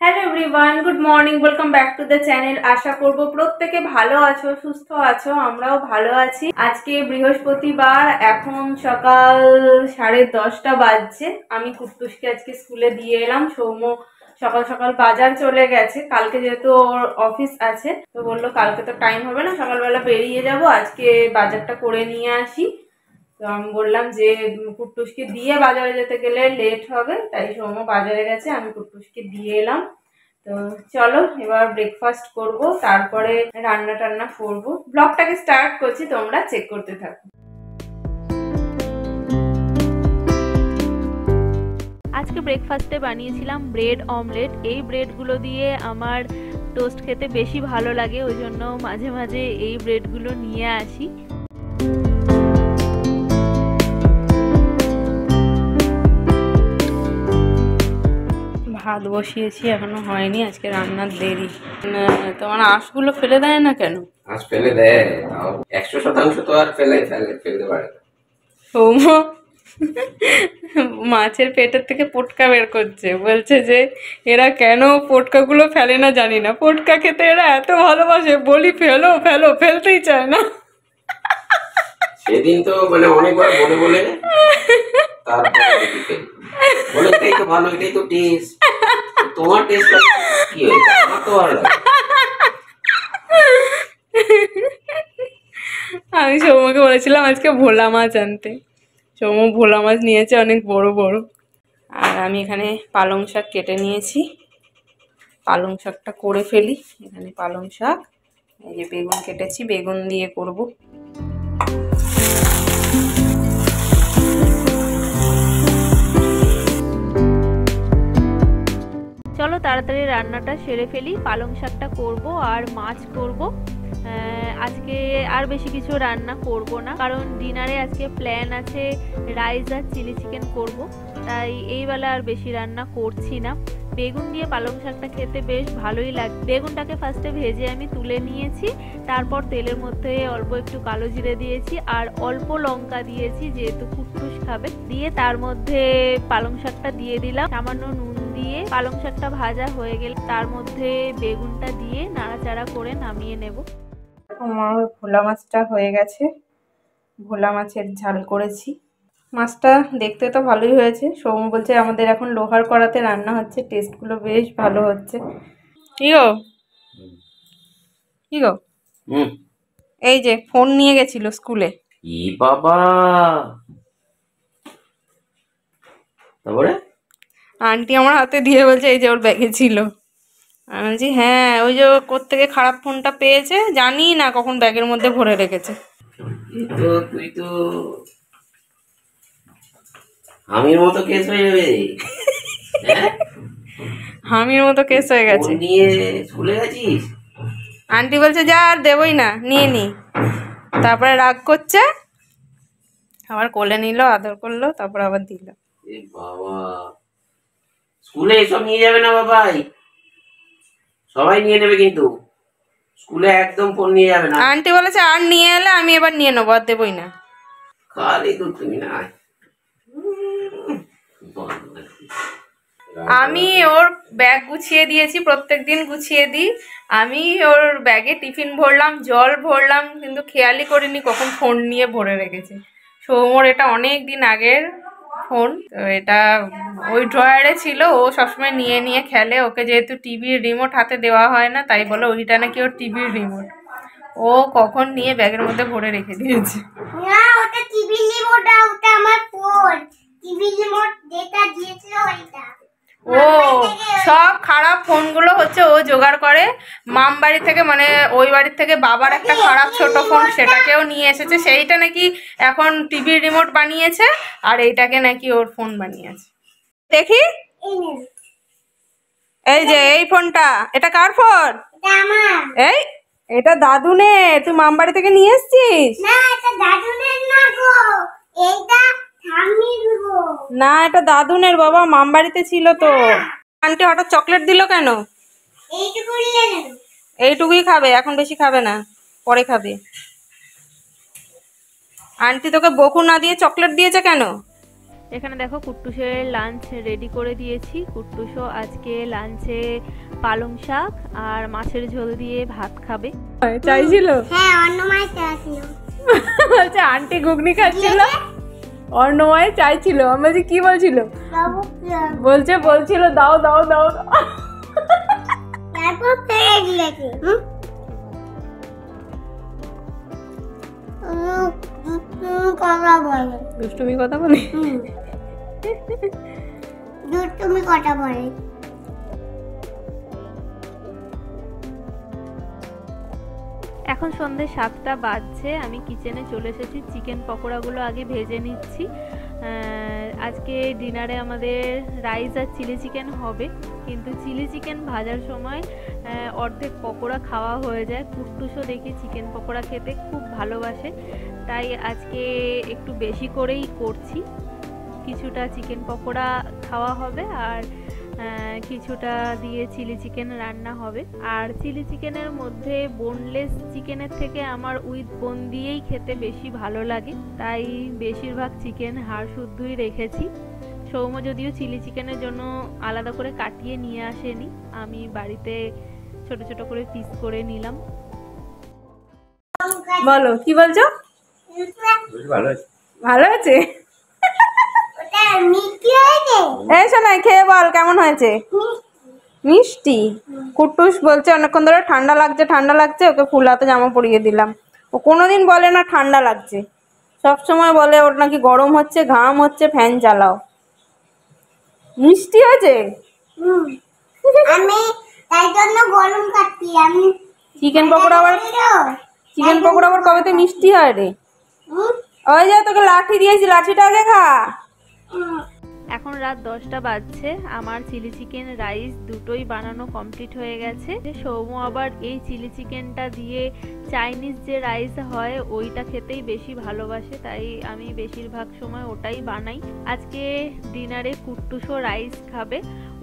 Hello everyone, good morning, welcome back to the channel. আশা করব প্রত্যেকে ভালো আছো, সুস্থ আছো। আমরাও ভালো আছি। আজকে বৃহস্পতিবার, এখন সকাল 10:30 বাজছে। আমি কুট্টুসকে আজকে স্কুলে দিয়ে এলাম। সৌম্য সকাল সকাল বাজার চলে গেছে, কালকে যেহেতু ওর অফিস আছে তো বললো কালকে তো টাইম হবে না, সকালবেলা বেরিয়ে যাব, আজকে বাজারটা করে নিয়ে আসি। তো আমি বললাম যে কুট্টুসকে দিয়ে বাজারে যেতে গেলে লেট হবে, তাই সৌম্য বাজারে গেছে, আমি কুট্টুসকে দিয়ে এলাম। তো চলো এবার ব্রেকফাস্ট করব, তারপরে রান্না টান্না করব। ব্লগটাকে স্টার্ট করছি, তোমরা চেক করতে থাকো। আজকে ব্রেকফাস্টে বানিয়েছিলাম ব্রেড অমলেট। এই ব্রেডগুলো দিয়ে আমার টোস্ট খেতে বেশি ভালো লাগে, ওই জন্য মাঝে মাঝে এই ব্রেডগুলো নিয়ে আসি। ভাত বসিয়েছি, এখনো হয়নি, আজকে রান্নার দেরি। তোমার আঁশগুলো ফেলে দেয় না কেন? আঁশ ফেলে দেয়, 100% তো আর ফেলতে পারে না। সৌম্য মাছের পেটের থেকে পোটকা বের করছে, বলছে যে এরা কেন পোটকাগুলো ফেলে না জানি না, পোটকা খেতে এরা এত ভালোবাসে, বলি ফেলো ফেলো, ফেলতেই চায় না। সেদিন তো মানে অনেকবার বলে বলে বলে এটাই তো ভালো, এটাই তো টেস্ট। তোমার টেস্ট কি হয়েছে? আমার তো ভালো লাগে। আমি সৌম্যকে বলেছিলাম আজকে ভোলা মাছ আনতে, সৌম্য ভোলা মাছ নিয়েছে অনেক বড় বড়। আর আমি এখানে পালং শাক কেটে নিয়েছি, পালং শাকটা করে ফেলি। এখানে পালং শাক, এই যে বেগুন কেটেছি, বেগুন দিয়ে করব। চলো তাড়াতাড়ি রান্নাটা সেরে ফেলি। পালং শাকটা করব আর মাছ করব। আজকে আর বেশি কিছু রান্না করব না, কারণ ডিনারে আজকে প্ল্যান আছে রাইস আর চিলি চিকেন করব, তাই এই বেলা আর বেশি রান্না করছি না। বেগুন দিয়ে পালং শাকটা খেতে বেশ ভালোই লাগে। বেগুনটাকে ফার্স্টে ভেজে আমি তুলে নিয়েছি, তারপর তেলের মধ্যে অল্প একটু কালো জিরে দিয়েছি আর অল্প লঙ্কা দিয়েছি, যেহেতু কুট্টুস খাবে, দিয়ে তার মধ্যে পালং শাকটা দিয়ে দিলাম। সামান্য নুন দিয়ে পালং শাকটা ভাজা হয়ে গেলে তার মধ্যে বেগুনটা দিয়ে নাড়াচাড়া করে নামিয়ে নেব। আমার ভোলা মাছটা হয়ে গেছে, ভোলা মাছের ঝাল করেছি। মাছটা দেখতে তো ভালোই হয়েছে। সৌম্য বলছে আমাদের এখন লোহার কড়াতে রান্না হচ্ছে, টেস্টগুলো বেশ ভালো হচ্ছে। কি গো কি গো, এই যে ফোন নিয়ে গেছিল স্কুলে। ই বাবা, তারপরে আন্টি আমার হাতে দিয়ে বলছে এই যে ওর ব্যাগে ছিল। আমি বলছি হ্যাঁ, ওই যে কোত্থেকে খারাপ ফোনটা পেয়েছে, জানি না কখন ব্যাগের মধ্যে ভরে রেখেছে। তুই তো আমির মতো কেস হয়ে যাবে। হামির মতো কেস হয়ে গেছে। নিয়ে স্কুলে গেছিস? আন্টি বলছে যা আর দেবই না, নিয়ে নি। তারপরে রাগ করছে, আবার কোলে নিল, আদর করলো, তারপর আবার দিল। বাবা, স্কুলে এসব নিয়ে যাবে না বাবাই, সবাই নিয়ে নেবে কিন্তু স্কুলে একদম ফোন নিয়ে যাবে না। আন্টি বলেছে আর নিয়ে এলে আমি এবার নিয়ে নেবো, আর দেবই না। খালি তো তুমি না। আমি ওর ব্যাগ গুছিয়ে দিয়েছি, প্রত্যেকদিন গুছিয়ে দিই। আমি ওর ব্যাগে টিফিন ভরলাম, জল ভরলাম, কিন্তু খেয়ালই করিনি কখন ফোন নিয়ে ভরে রেখেছে। সৌম্যর এটা অনেক দিন আগের ফোন, তো এটা ওই ড্রয়ারে ছিল, ও সবসময় নিয়ে নিয়ে খেলে। ওকে যেহেতু টিভির রিমোট হাতে দেওয়া হয় না, তাই বলে ওইটা নাকি ওর টিভির রিমোট। ও কখন নিয়ে ব্যাগের মধ্যে ভরে রেখে দিয়েছে। না, ওটা টিভি রিমোট, ওটা আমার ফোন। টিভি রিমোট যেটা দিয়েছিল ওইটা। ও সব খারাপ ফোনগুলো হচ্ছে ও জোগাড় করে মাম বাড়ি থেকে, মানে ওই বাড়ির থেকে বাবার একটা খারাপ ছোট ফোন, সেটাকেও নিয়ে এসেছে। সেইটা নাকি এখন টিভির রিমোট বানিয়েছে, আর এইটাকে নাকি ওর ফোন বানিয়েছে। দেখি, এই যে এই ফোনটা, এটা কার ফোন? এটা আমার। এই এটা দাদুনে, তুই মাম বাড়ি থেকে নিয়ে এসেছিস? না, এটা দাদুনের না গো, এটা ঠাম্মির গো। না, এটা দাদুনের বাবা, মাম বাড়িতে ছিল তো। আন্টি হঠাৎ চকলেট দিল কেন? এইটুকু নিয়ে নেব। এইটুকুই খাবে, এখন বেশি খাবে না, পরে খাবে। আন্টি তোকে বকু না দিয়ে চকলেট দিয়েছে কেন? এখানে দেখো কুট্টুসের লাঞ্চ রেডি করে দিয়েছি। কুট্টুসও আজকে লাঞ্চে পালং শাক আর মাছের ঝোল দিয়ে ভাত খাবে। চাইছিল? হ্যাঁ, অন্যময় চাইছিল। বলছে আন্টি ঘুগনি খাচ্ছিল, অর্ণময় চাইছিল। আমি বলছি কি বলছিল? বাবু বলছিল দাও দাও দাও। তারপর ফেলে দিয়েছে। কথা বলে দুষ্টুমি কথা বলে। তুমি কথা বলে। এখন সন্ধ্যে 7টা বাজছে, আমি কিচেনে চলে এসেছি। চিকেন পকোড়াগুলো আগে ভেজে নিচ্ছি। আজকে ডিনারে আমাদের রাইস আর চিলি চিকেন হবে, কিন্তু চিলি চিকেন ভাজার সময় অর্ধেক পকোড়া খাওয়া হয়ে যায়। কুট্টুসও দেখি চিকেন পকোড়া খেতে খুব ভালোবাসে, তাই আজকে একটু বেশি করেই করছি। কিছুটা চিকেন পকোড়া খাওয়া হবে আর কিছুটা দিয়ে চিলি চিকেন রান্না হবে। আর চিলি চিকেনের মধ্যে বোনলেস চিকেনের থেকে আমার উইথ বোন দিয়েই খেতে বেশি ভালো লাগে, তাই বেশিরভাগ চিকেন হাড় শুদ্ধই রেখেছি। সৌম্য যদিও চিলি চিকেনের জন্য আলাদা করে কাটিয়ে নিয়ে আসেনি, আমি বাড়িতে ছোট ছোট করে পিস করে নিলাম। বলো কি বলছো? ভালো আছে? ওটা মিষ্টি হয়েছে। এই শোনাই খেয়ে বল কেমন হয়েছে। মিষ্টি? কুট্টুস বলছে অনেকক্ষণ ধরে ঠান্ডা লাগছে ঠান্ডা লাগছে, ওকে ফুল হাতে জামা পরিয়ে দিলাম। ও কোনোদিন বলে না ঠান্ডা লাগছে, সব সময় বলে ওর নাকি গরম হচ্ছে, ঘাম হচ্ছে, ফ্যান চালাও। মিষ্টি হয়েছে? আমি তাই জন্য গরম কাটছি। আমি চিকেন পকোড়া আবার কবেতে মিষ্টি হয় রে? ওই যে তোকে লাঠি দিয়েছি, লাঠিটা আগে খা। এখন রাত 10টা বাজছে, আমার চিলি চিকেন রাইস দুটোই বানানো কমপ্লিট হয়ে গেছে। সৌম্য আবার এই চিলি চিকেনটা দিয়ে চাইনিজ যে রাইস হয় ওইটা খেতেই বেশি ভালোবাসে, তাই আমি বেশিরভাগ সময় ওটাই বানাই। আজকে ডিনারে কুট্টুসও রাইস খাবে।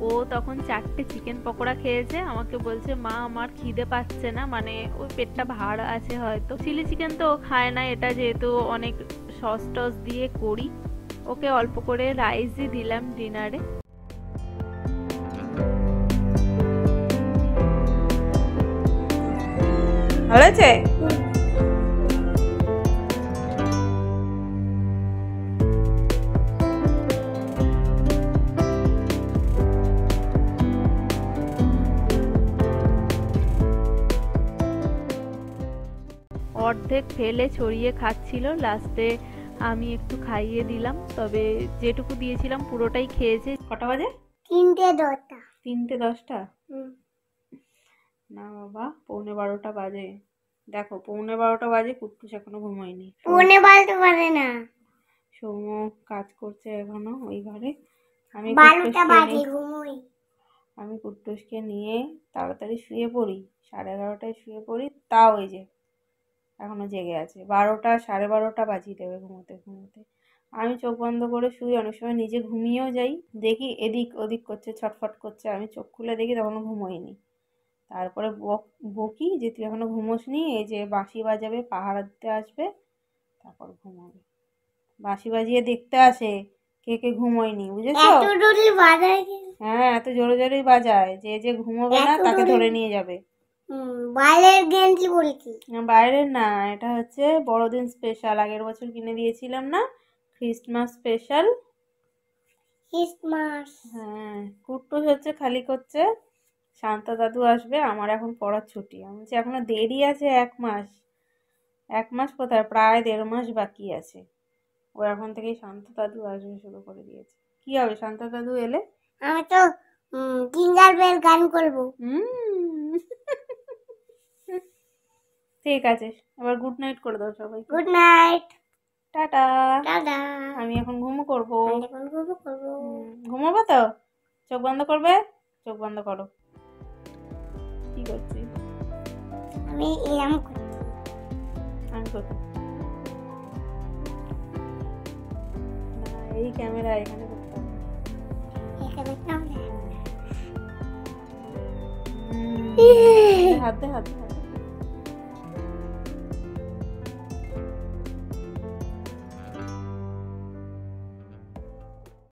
ও তখন 4টে চিকেন পকোড়া খেয়েছে, আমাকে বলছে মা আমার খিদে পাচ্ছে না, মানে ওই পেটটা ভার আছে হয়তো। চিলি চিকেন তো ও খায় না, এটা যেহেতু অনেক সস টস দিয়ে করি। ওকে অল্প করে রাইসই দিলাম ডিনারে। ভালো আছে? অর্ধেক ফেলে ছড়িয়ে খাচ্ছিল, লাস্টে আমি একটু খাইয়ে দিলাম, তবে যেটুকু দিয়েছিলাম পুরোটাই খেয়েছে। কটা বাজে? 3:10। 3:10? না বাবা, 11:15 বাজে। দেখো 11:15 বাজে, কুট্টুস এখনো ঘুমায়নি। 11:12 বাজে না, সৌম্য কাজ করছে এখনো ওই ঘরে। আমি 12টা বাজে ঘুমোই। আমি কুট্টুসকে নিয়ে তাড়াতাড়ি শুয়ে পড়ি, 11:30টায় শুয়ে পড়ি, তাও ওই যে এখনো জেগে আছে। 12টা 12:30 বাজিয়ে দেবে ঘুমোতে ঘুমোতে। আমি চোখ বন্ধ করে শুই, অনেক সময় নিজে ঘুমিয়েও যাই, দেখি এদিক ওদিক করছে, ছটফট করছে, আমি চোখ খুলে দেখি তখনও ঘুমোইনি। তারপরে বকি যে তুই এখনো ঘুমোসনি, এই যে বাঁশি বাজাবে, পাহারা দিতে আসবে, তারপর ঘুমাবে। বাঁশি বাজিয়ে দেখতে আসে কে কে ঘুমোয়নি, বুঝেছো? এত জোরে বাজায়? হ্যাঁ, এত জোরে জোরেই বাজায়, যে যে ঘুমোবে না তাকে ধরে নিয়ে যাবে। বাইরের গেঞ্জি বলছি। বাইরের না, এটা হচ্ছে বড়দিন স্পেশাল, আগের বছর কিনে দিয়েছিলাম না, ক্রিসমাস স্পেশাল। ক্রিসমাস? হ্যাঁ, কুট্টুস হচ্ছে খালি করছে, শান্তা দাদু আসবে, আমার এখন পড়ার ছুটি। আমি বলছি এখনো দেরি আছে 1 মাস। 1 মাস কোথায়, প্রায় 1.5 মাস বাকি আছে। ও এখন থেকেই শান্তা দাদু আসবে শুরু করে দিয়েছে। কি হবে শান্তা দাদু এলে? আমি তো জিঞ্জার বেল গান করবো। ঠিক আছে, এবার গুড নাইট করে দাও সবাই। Good night, tata. টাটা। আমি এখন ঘুমো করবো। এখন ঘুমো করবো। ঘুমাবো তো? চোখ বন্ধ করবে? চোখ বন্ধ করো। কি করছি? আমি এরম করছি। আমি করছি না, এই ক্যামেরা এখানে করতে হবে। এখানে কেমন? হাত দে হাত দে হাত দে।